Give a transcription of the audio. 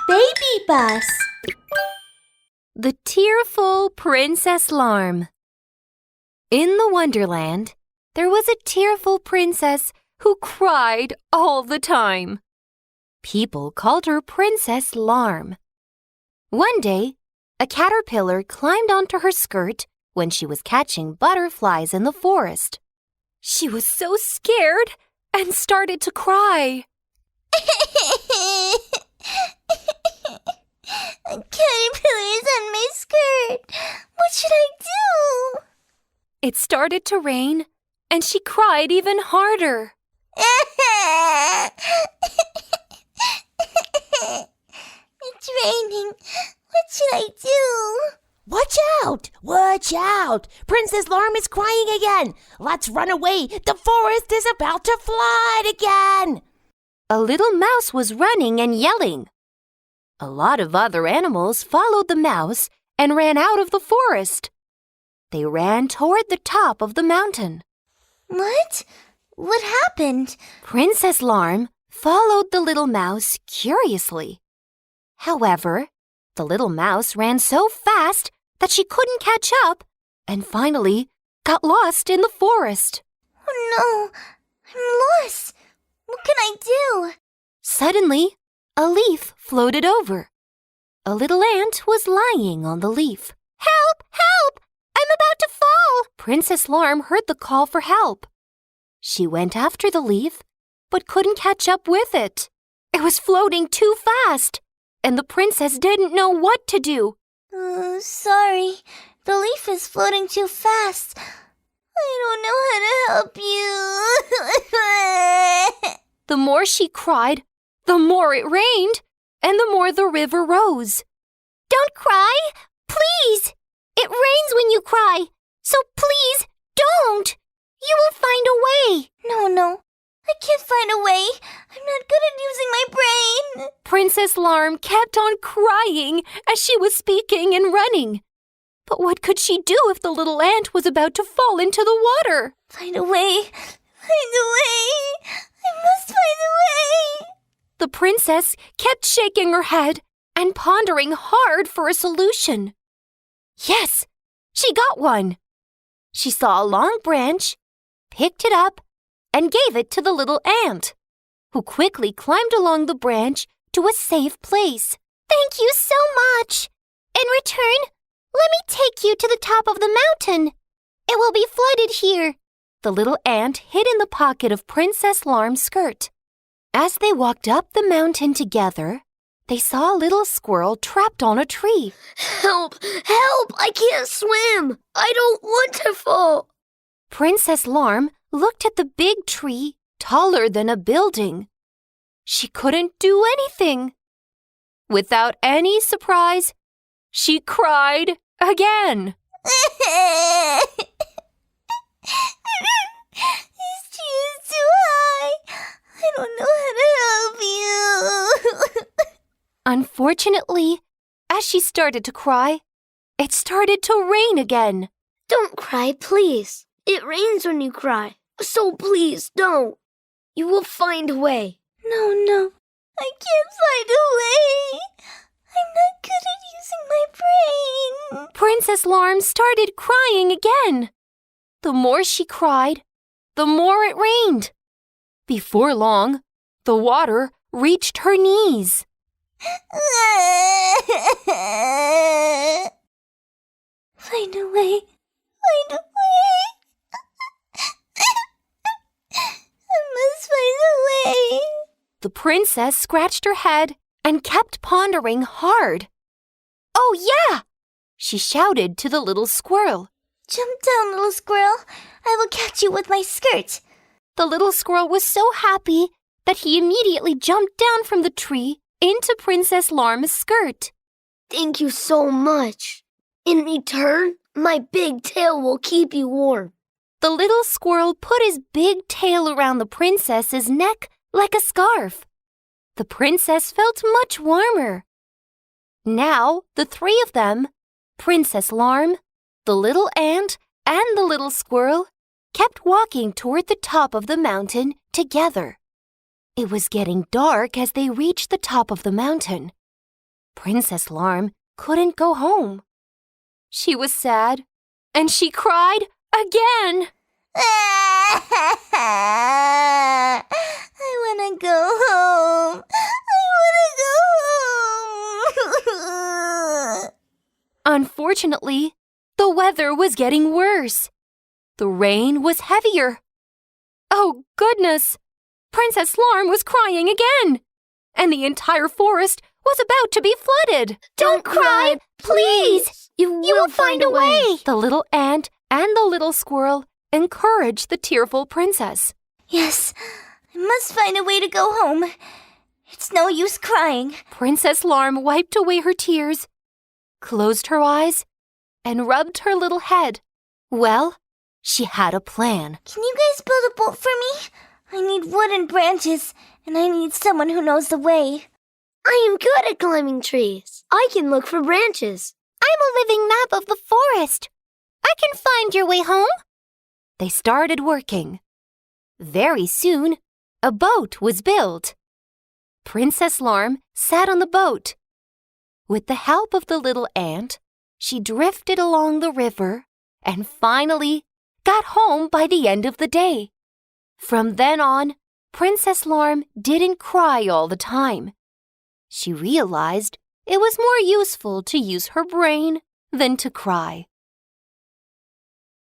BabyBus. The Tearful Princess Larme. In the Wonderland, there was a tearful princess who cried all the time. People called her Princess Larme. One day, a caterpillar climbed onto her skirt when she was catching butterflies in the forest. She was so scared and started to cry. A caterpillar is on my skirt. What should I do? It started to rain, and she cried even harder. It's raining. What should I do? Watch out! Watch out! Princess Larme is crying again. Let's run away. The forest is about to flood again. A little mouse was running and yelling. A lot of other animals followed the mouse and ran out of the forest. They ran toward the top of the mountain. What? What happened? Princess Larme followed the little mouse curiously. However, the little mouse ran so fast that she couldn't catch up and finally got lost in the forest. Oh no, I'm lost. What can I do? Suddenly, a leaf floated over. A little ant was lying on the leaf. Help! Help! I'm about to fall! Princess Larme heard the call for help. She went after the leaf, but couldn't catch up with it. It was floating too fast, and the princess didn't know what to do. Sorry. The leaf is floating too fast. I don't know how to help you. The more she cried, the more it rained, and the more the river rose. Don't cry, please. It rains when you cry, so please don't. You will find a way. No. I can't find a way. I'm not good at using my brain. Princess Larme kept on crying as she was speaking and running. But what could she do if the little ant was about to fall into the water? Find a way. Find a way. I must find a way. The princess kept shaking her head and pondering hard for a solution. Yes, she got one. She saw a long branch, picked it up, and gave it to the little ant, who quickly climbed along the branch to a safe place. Thank you so much. In return, let me take you to the top of the mountain. It will be flooded here. The little ant hid in the pocket of Princess Larme's skirt. As they walked up the mountain together, they saw a little squirrel trapped on a tree. Help! Help! I can't swim! I don't want to fall! Princess Larme looked at the big tree, taller than a building. She couldn't do anything. Without any surprise, she cried again. This tree is too high. I don't know how to help you. Unfortunately, as she started to cry, it started to rain again. Don't cry, please. It rains when you cry, so please don't. You will find a way. No. I can't find a way. I'm not good at using my brain. Princess Larme started crying again. The more she cried, the more it rained. Before long, the water reached her knees. Find a way. Find a way. I must find a way. The princess scratched her head and kept pondering hard. Oh, yeah! She shouted to the little squirrel. Jump down, little squirrel. I will catch you with my skirt. The little squirrel was so happy that he immediately jumped down from the tree into Princess Larme's skirt. Thank you so much. In return, my big tail will keep you warm. The little squirrel put his big tail around the princess's neck like a scarf. The princess felt much warmer. Now, the three of them, Princess Larme, the little ant, and the little squirrel, kept walking toward the top of the mountain together. It was getting dark as they reached the top of the mountain. Princess Larme couldn't go home. She was sad, and she cried again. I want to go home. I want to go home. Unfortunately, the weather was getting worse. The rain was heavier. Oh, goodness! Princess Larme was crying again, and the entire forest was about to be flooded. Don't cry, please. You will find a way. The little ant and the little squirrel encouraged the tearful princess. Yes, I must find a way to go home. It's no use crying. Princess Larme wiped away her tears, closed her eyes, and rubbed her little head. Well, she had a plan. Can you guys build a boat for me? I need wood and branches, and I need someone who knows the way. I am good at climbing trees. I can look for branches. I'm a living map of the forest. I can find your way home. They started working. Very soon, a boat was built. Princess Larme sat on the boat. With the help of the little ant, she drifted along the river and finally got home by the end of the day. From then on, Princess Larme didn't cry all the time. She realized it was more useful to use her brain than to cry.